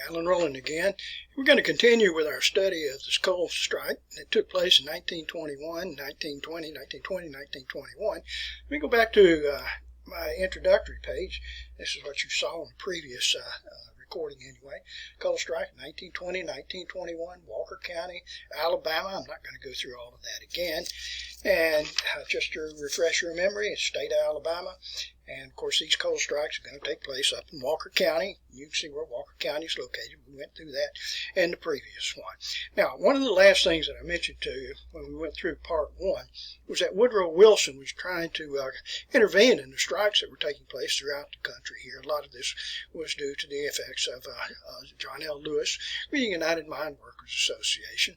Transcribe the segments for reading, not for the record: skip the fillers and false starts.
Alan Rowland again. We're going to continue with our study of this coal strike that took place in 1921, 1920, 1920, 1921. Let me go back to my introductory page. This is what you saw in the previous recording anyway. Coal strike 1920, 1921, Walker County, Alabama. I'm not going to go through all of that again. And just to refresh your memory, it's state of Alabama. And, of course, these coal strikes are going to take place up in Walker County. You can see where Walker County is located. We went through that in the previous one. Now, one of the last things that I mentioned to you when we went through part one was that Woodrow Wilson was trying to intervene in the strikes that were taking place throughout the country here. A lot of this was due to the effects of John L. Lewis, the United Mine Workers Association.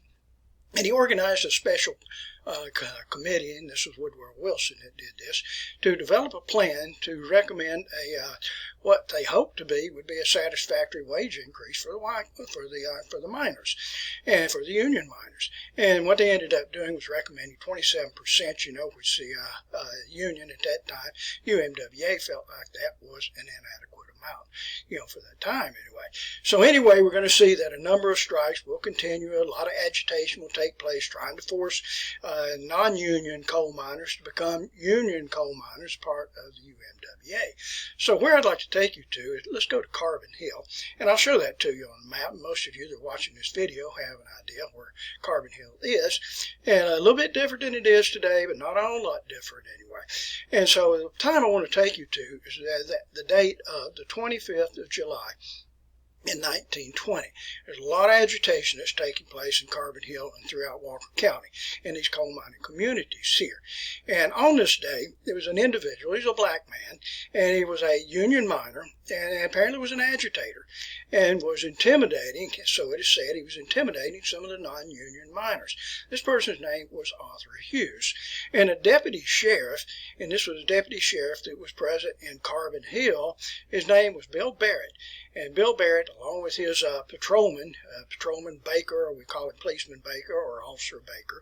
And he organized a special committee, and this was Woodrow Wilson that did this, to develop a plan to recommend what they hoped to be would be a satisfactory wage increase for the miners and for the union miners. And what they ended up doing was recommending 27%, which the union at that time, UMWA, felt like that was an inadequate amount, for that time anyway. So anyway, we're going to see that a number of strikes will continue. A lot of agitation will take place trying to force non-union coal miners to become union coal miners, part of the UMWA. So where I'd like to take you to is, let's go to Carbon Hill, and I'll show that to you on the map. Most of you that are watching this video have an idea where Carbon Hill is, and a little bit different than it is today, but not a whole lot different anyway. And so the time I want to take you to is the date of the 25th of July in 1920. There's a lot of agitation that's taking place in Carbon Hill and throughout Walker County in these coal mining communities here. And on this day, there was an individual, he's a black man, and he was a union miner, and apparently was an agitator, and was intimidating, so it is said, he was intimidating some of the non-union miners. This person's name was Arthur Hughes. And a deputy sheriff, and this was a deputy sheriff that was present in Carbon Hill, his name was Bill Barrett. And Bill Barrett, along with his patrolman Baker, or we call him Policeman Baker or Officer Baker,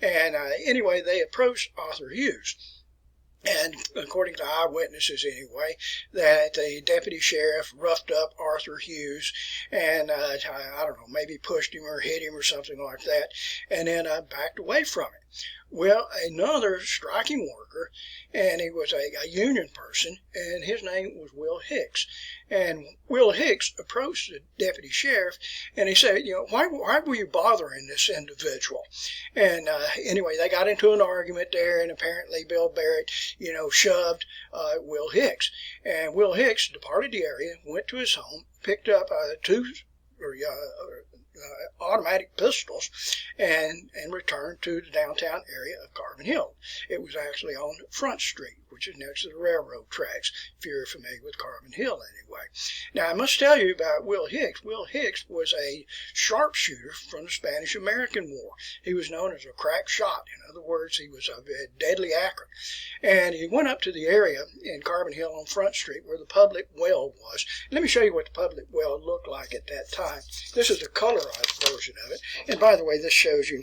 and anyway, they approached Arthur Hughes. And according to eyewitnesses anyway, that the deputy sheriff roughed up Arthur Hughes and, I don't know, maybe pushed him or hit him or something like that, and then backed away from it. Well, another striking worker, and he was a union person, and his name was Will Hicks. And Will Hicks approached the deputy sheriff, and he said, why were you bothering this individual? And anyway, they got into an argument there, and apparently Bill Barrett, shoved Will Hicks. And Will Hicks departed the area, went to his home, picked up two automatic pistols, and returned to the downtown area of Carbon Hill. It was actually on Front Street, which is next to the railroad tracks, if you're familiar with Carbon Hill anyway. Now, I must tell you about Will Hicks. Will Hicks was a sharpshooter from the Spanish-American War. He was known as a crack shot. In other words, he was deadly accurate. And he went up to the area in Carbon Hill on Front Street where the public well was. Let me show you what the public well looked like at that time. This is a colorized version of it. And by the way, this shows you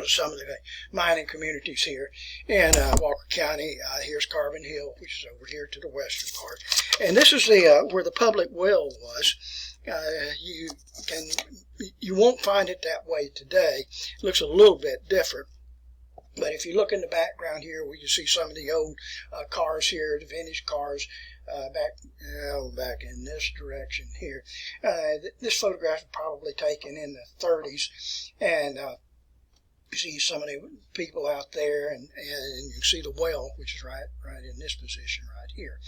some of the mining communities here in Walker County. Here's Carbon Hill, which is over here to the western part. And this is where the public well was. You won't find it that way today. It looks a little bit different. But if you look in the background here, we can see some of the old cars here, the vintage cars back in this direction here. This photograph was probably taken in the 30s, and you see some of the people out there, and you can see the well, which is right in this position right here.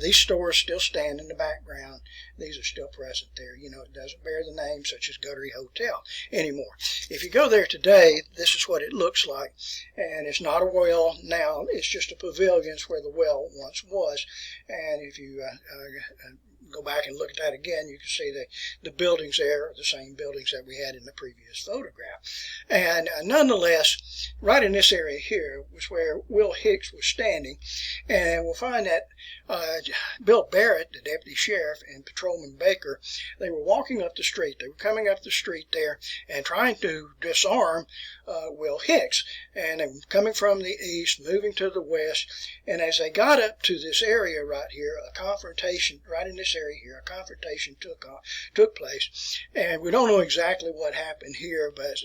These stores still stand in the background. These are still present there. It doesn't bear the name such as Guttery Hotel anymore. If you go there today, this is what it looks like. And it's not a well now. It's just a pavilion where the well once was. And if you go back and look at that again, you can see the buildings there are the same buildings that we had in the previous photograph. And nonetheless, right in this area here was where Will Hicks was standing. And we'll find that Bill Barrett, the deputy sheriff, and Patrolman Baker, they were walking up the street. They were coming up the street there and trying to disarm Will Hicks. And they were coming from the east, moving to the west. And as they got up to this area right here, a confrontation right in this area here. A confrontation took place, and we don't know exactly what happened here, but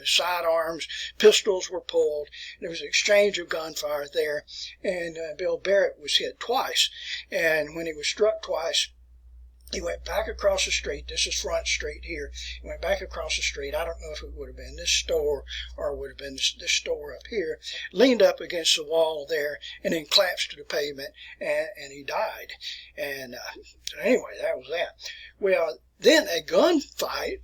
sidearms, pistols were pulled. There was an exchange of gunfire there, and Bill Barrett was hit twice. And when he was struck twice, he went back across the street. This is Front Street here. He went back across the street. I don't know if it would have been this store or it would have been this store up here. Leaned up against the wall there and then collapsed to the pavement, and he died. And anyway, that was that. Well, then a gunfight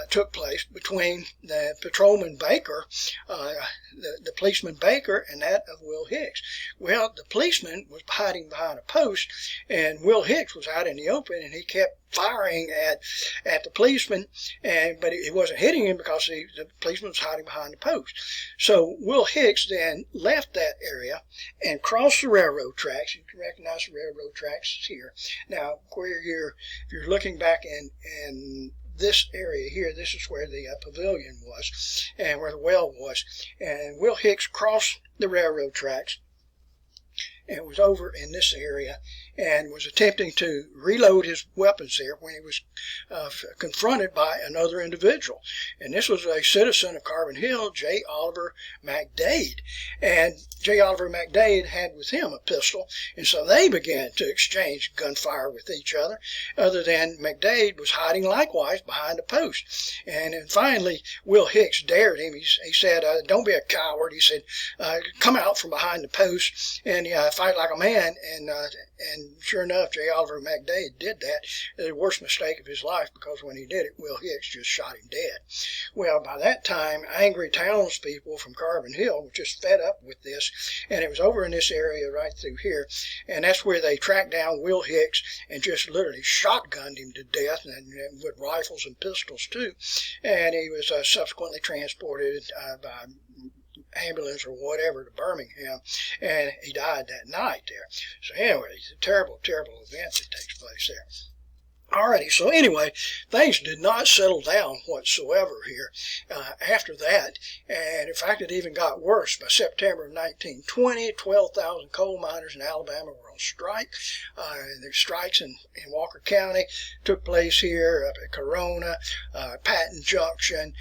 took place between the patrolman Baker, the policeman Baker, and that of Will Hicks. Well, the policeman was hiding behind a post, and Will Hicks was out in the open, and he kept firing at the policeman, but he wasn't hitting him because the policeman was hiding behind the post. So Will Hicks then left that area and crossed the railroad tracks. You can recognize the railroad tracks here. Now, if you're looking back in this area here, this is where the pavilion was and where the well was. And Will Hicks crossed the railroad tracks and was over in this area and was attempting to reload his weapons there when he was confronted by another individual. And this was a citizen of Carbon Hill, J. Oliver McDade. And J. Oliver McDade had with him a pistol, and so they began to exchange gunfire with each other, other than McDade was hiding likewise behind a post. And then finally, Will Hicks dared him. He said, "Don't be a coward." He said, "Come out from behind the post and fight like a man." And sure enough, J. Oliver McDade did that. It was the worst mistake of his life, because when he did it, Will Hicks just shot him dead. Well, by that time, angry townspeople from Carbon Hill were just fed up with this, and it was over in this area right through here, and that's where they tracked down Will Hicks and just literally shotgunned him to death, and with rifles and pistols too. And he was subsequently transported by ambulance or whatever to Birmingham, and he died that night there. So anyway, it's a terrible, terrible event that takes place there. Alrighty, so anyway, things did not settle down whatsoever here after that, and in fact it even got worse. By September of 1920, 12,000 coal miners in Alabama were on strike. The strikes in Walker County took place here, up at Corona, Patton Junction,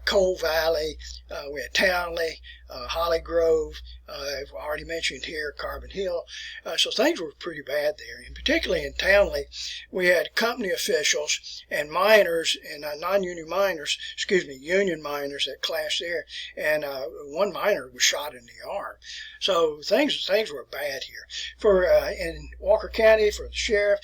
Coal Valley, we had Townley, Holly Grove, I've already mentioned here, Carbon Hill. So things were pretty bad there, and particularly in Townley, we had company officials and miners, and non-union miners, union miners that clashed there, and one miner was shot in the arm. So things were bad here. In Walker County, for the sheriff,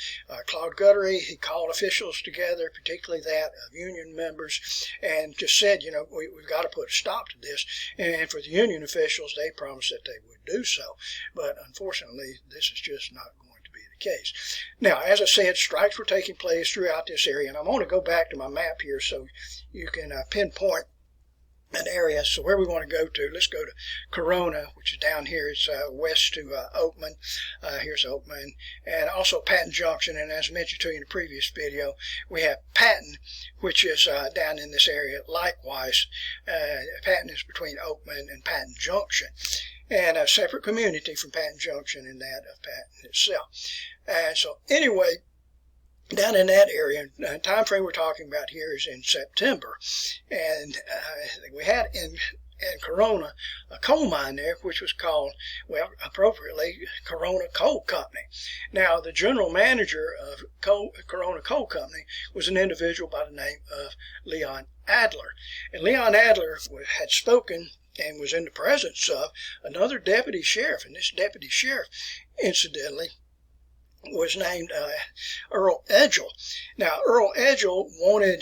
Claude Guttery, he called officials together, particularly that of union members, and just said, we've got to put a stop to this. And for the union officials, they promised that they would do so. But unfortunately, this is just not going to be the case. Now, as I said, strikes were taking place throughout this area, and I'm going to go back to my map here so you can pinpoint an area. So where we want to go to, let's go to Corona, which is down here. It's west to Oakman. Here's Oakman, and also Patton Junction. And as I mentioned to you in the previous video, we have Patton, which is down in this area likewise. Patton is between Oakman and Patton Junction, and a separate community from Patton Junction and that of Patton itself. And so anyway, down in that area, the time frame we're talking about here is in September, and we had in Corona a coal mine there, which was called, well, appropriately, Corona Coal Company. Now, the general manager of Corona Coal Company was an individual by the name of Leon Adler, and Leon Adler had spoken and was in the presence of another deputy sheriff, and this deputy sheriff, incidentally, was named Earl Edgell. Now, Earl Edgell wanted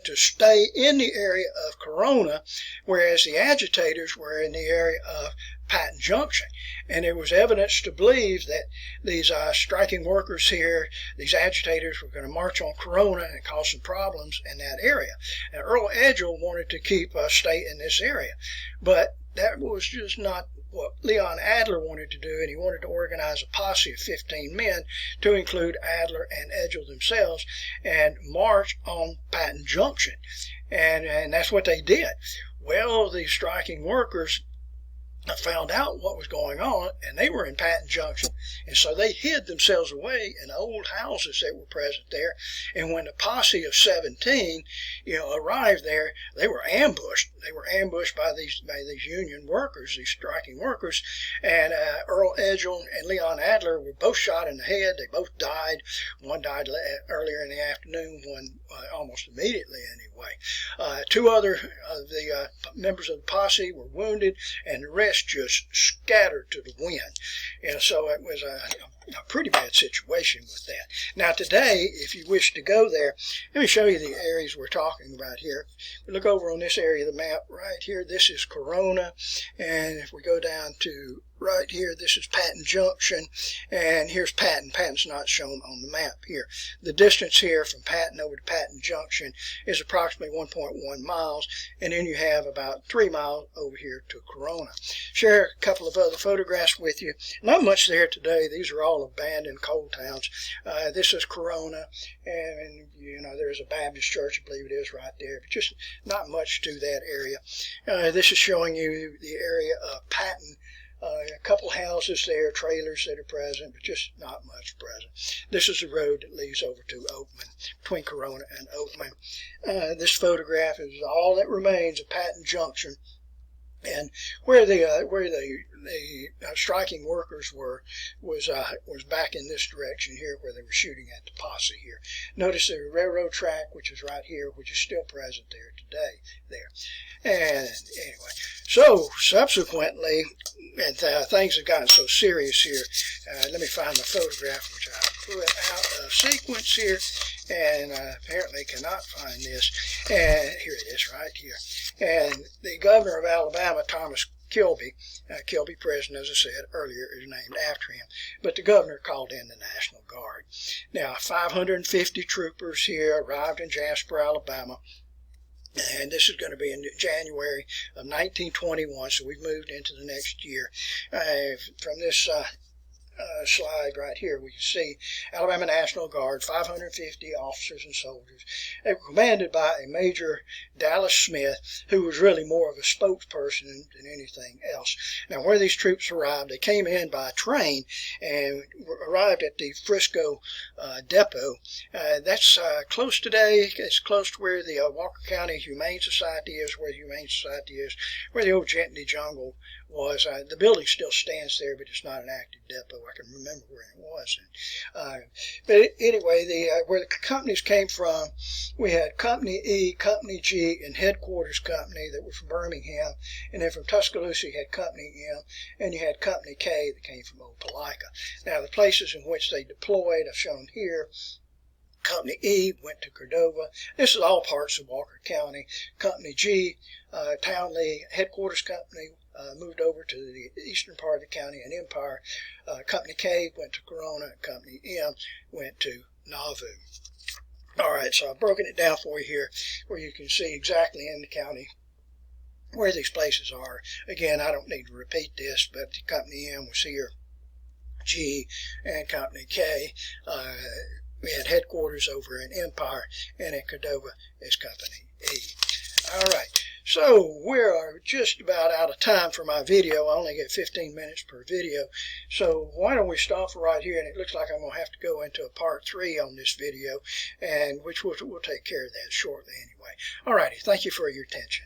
to stay in the area of Corona, whereas the agitators were in the area of Patton Junction. And there was evidence to believe that these striking workers here, these agitators, were going to march on Corona and cause some problems in that area. And Earl Edgell wanted to stay in this area. But that was just not what Leon Adler wanted to do, and he wanted to organize a posse of 15 men to include Adler and Edgell themselves and march on Patton Junction. And that's what they did. Well, the striking workers found out what was going on, and they were in Patton Junction, and so they hid themselves away in old houses that were present there. And when the posse of 17, arrived there, they were ambushed. They were ambushed by these Union workers, these striking workers, and Earl Edgell and Leon Adler were both shot in the head. They both died. One died earlier in the afternoon, one almost immediately anyway. Two other of the members of the posse were wounded, and the rest just scattered to the wind. So it was a pretty bad situation with that. Now today, if you wish to go there, let me show you the areas we're talking about here. We look over on this area of the map right here. This is Corona, and if we go down to right here, this is Patton Junction, and here's Patton. Patton's not shown on the map here. The distance here from Patton over to Patton Junction is approximately 1.1 miles, and then you have about 3 miles over here to Corona. Share a couple of other photographs with you. Not much there today. These are all abandoned coal towns. This is Corona, and there's a Baptist church, I believe it is, right there, but just not much to that area. This is showing you the area of Patton. A couple houses there, trailers that are present, but just not much present. This is the road that leads over to Oakman, between Corona and Oakman. This photograph is all that remains of Patton Junction, and where the striking workers were was back in this direction here, where they were shooting at the posse here. Notice the railroad track, which is right here, which is still present there today. And anyway, so subsequently, and things have gotten so serious here. Let me find the photograph, which I put out of sequence here, and apparently cannot find this. And here it is, right here. And the governor of Alabama, Thomas Kilby Prison, as I said earlier, is named after him. But the governor called in the National Guard. Now, 550 troopers here arrived in Jasper, Alabama. And this is going to be in January of 1921, so we've moved into the next year. From this slide right here, we can see Alabama National Guard, 550 officers and soldiers. They were commanded by a Major Dallas Smith, who was really more of a spokesperson than anything else. Now, where these troops arrived, they came in by train and arrived at the Frisco Depot. That's close today. It's close to where the Walker County Humane Society is, where the Humane Society is, where the old Gentry Jungle was. The building still stands there, but it's not an active depot. I can remember where it was. But anyway, where the companies came from, we had Company E, Company G, and Headquarters Company that were from Birmingham. And then from Tuscaloosa, you had Company M, and you had Company K that came from Opelika. Now, the places in which they deployed are shown here. Company E went to Cordova. This is all parts of Walker County. Company G, Townley, Headquarters Company, moved over to the eastern part of the county and Empire. Company K went to Corona. Company M went to Nauvoo. All right, so I've broken it down for you here where you can see exactly in the county where these places are. Again, I don't need to repeat this, but Company M was here, G, and Company K. We had headquarters over in Empire, and in Cordova is Company E. All right. So we are just about out of time for my video. I only get 15 minutes per video. So why don't we stop right here? And it looks like I'm going to have to go into a part 3 on this video, and which we'll take care of that shortly anyway. All righty. Thank you for your attention.